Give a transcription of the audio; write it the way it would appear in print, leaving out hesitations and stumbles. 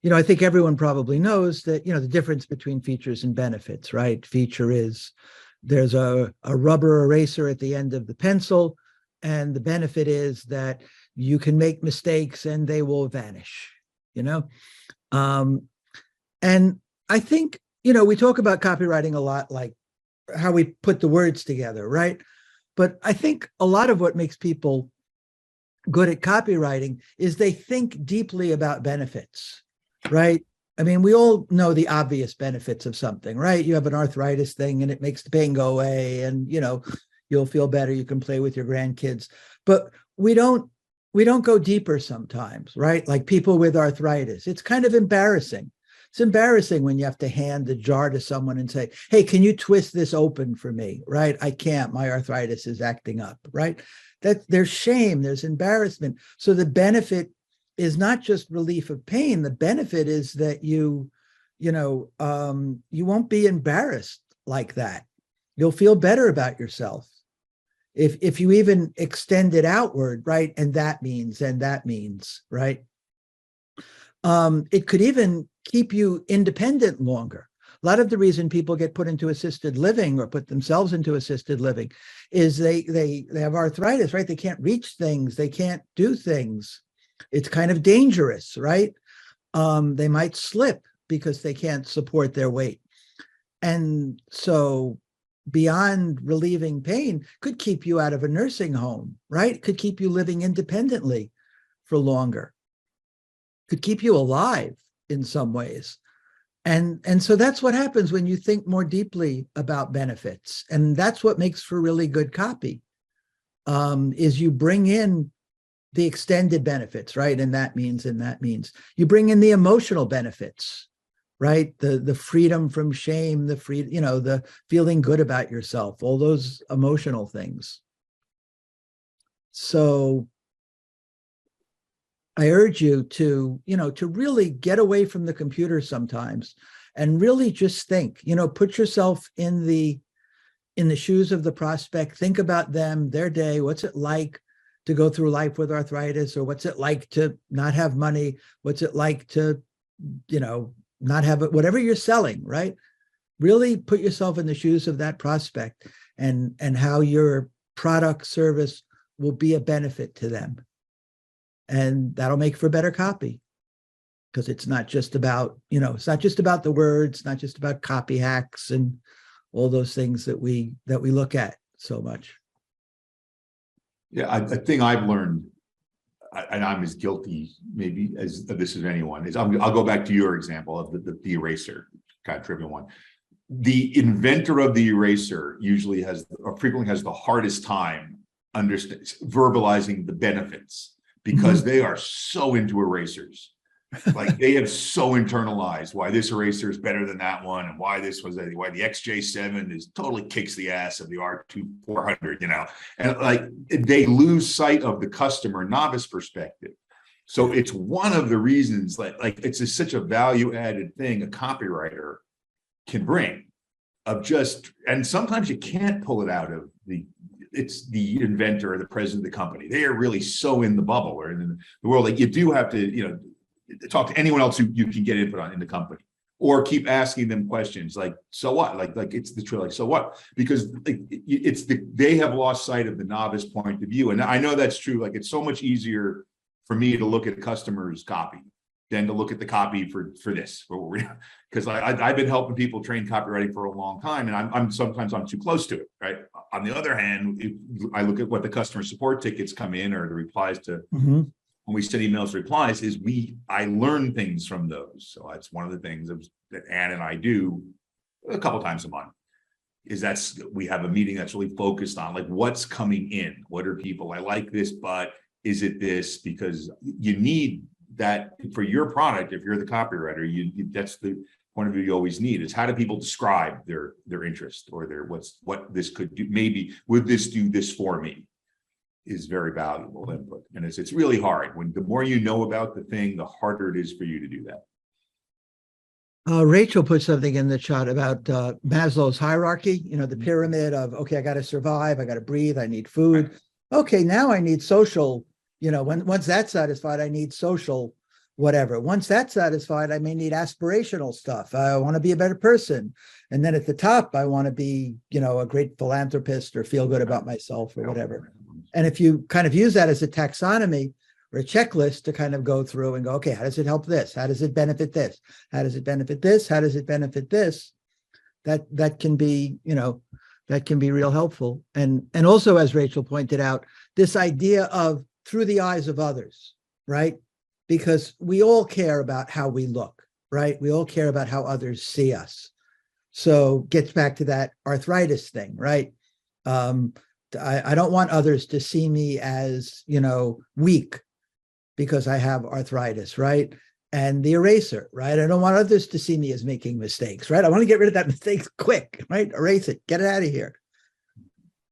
I think everyone probably knows that, the difference between features and benefits, right? Feature is there's a rubber eraser at the end of the pencil, and the benefit is that you can make mistakes and they will vanish, and I think, we talk about copywriting a lot, like how we put the words together, right? But I think a lot of what makes people good at copywriting is they think deeply about benefits, right? I mean, we all know the obvious benefits of something, right? You have an arthritis thing and it makes the pain go away, and you'll feel better, you can play with your grandkids. But we don't go deeper sometimes, right? Like people with arthritis, it's kind of embarrassing. It's embarrassing when you have to hand the jar to someone and say, hey, can you twist this open for me, right? I can't, my arthritis is acting up, right? That there's shame, there's embarrassment. So the benefit is not just relief of pain. The benefit is that you won't be embarrassed like that. You'll feel better about yourself. If you even extend it outward, right? And that means, right? It could even keep you independent longer. A lot of the reason people get put into assisted living or put themselves into assisted living is they have arthritis, right? They can't reach things. They can't do things. It's kind of dangerous, right? They might slip because they can't support their weight. And so beyond relieving pain, could keep you out of a nursing home, right? Could keep you living independently for longer. Could keep you alive in some ways. And so that's what happens when you think more deeply about benefits. And that's what makes for really good copy, is you bring in the extended benefits, right? And that means, you bring in the emotional benefits, right? The freedom from shame, the feeling good about yourself, all those emotional things. So I urge you to really get away from the computer sometimes and really just think, put yourself in the shoes of the prospect. Think about them, their day. What's it like to go through life with arthritis? Or what's it like to not have money? What's it like to, not have it, whatever you're selling, right? Really put yourself in the shoes of that prospect and how your product, service will be a benefit to them. And that'll make for better copy, because it's not just about, it's not just about the words, not just about copy hacks and all those things that we look at so much. Yeah, a thing I've learned, and I'm as guilty maybe as this as anyone, is I'll go back to your example of the eraser, kind of trivial one. The inventor of the eraser usually frequently has the hardest time verbalizing the benefits, because they are so into erasers. Like they have so internalized why this eraser is better than that one, and why the XJ7 totally kicks the ass of the R2400, and like they lose sight of the customer novice perspective. So it's one of the reasons like it's such a value added thing a copywriter can bring, and sometimes you can't pull it out of it's the inventor or the president of the company. They are really so in the bubble or in the world that you do have to, talk to anyone else who you can get input on in the company, or keep asking them questions like, so what? Like it's the truth, like, so what? Because they have lost sight of the novice point of view. And I know that's true. Like it's so much easier for me to look at customers' copy than to look at the copy for this, because I've been helping people train copywriting for a long time, and I'm sometimes too close to it, right? On the other hand, if I look at what the customer support tickets come in, or the replies to when we send emails replies, I learn things from those. So that's one of the things that Ann and I do a couple times a month. We have a meeting that's really focused on like what's coming in, what are people, I like this, but is it this? Because you need that for your product. If you're the copywriter, that's the point of view you always need, is how do people describe their interest or what this could do. Maybe would this do this for me, is very valuable input. And it's really hard the more you know about the thing, the harder it is for you to do that. Rachel put something in the chat about Maslow's hierarchy, the pyramid of, okay, I got to survive, I got to breathe, I need food. Okay, now I need social. Once that's satisfied, I need social whatever. Once that's satisfied, I may need aspirational stuff. I want to be a better person. And then at the top, I want to be, a great philanthropist or feel good about myself or whatever. And if you kind of use that as a taxonomy or a checklist to kind of go through and go, okay, how does it help this? How does it benefit this? How does it benefit this? How does it benefit this? That can be, that can be real helpful. And also, as Rachel pointed out, this idea of through the eyes of others, right? Because we all care about how we look, right? We all care about how others see us. So gets back to that arthritis thing, right? I don't want others to see me as, weak because I have arthritis, right? And the eraser, right? I don't want others to see me as making mistakes, right? I want to get rid of that mistake quick, right? Erase it, get it out of here.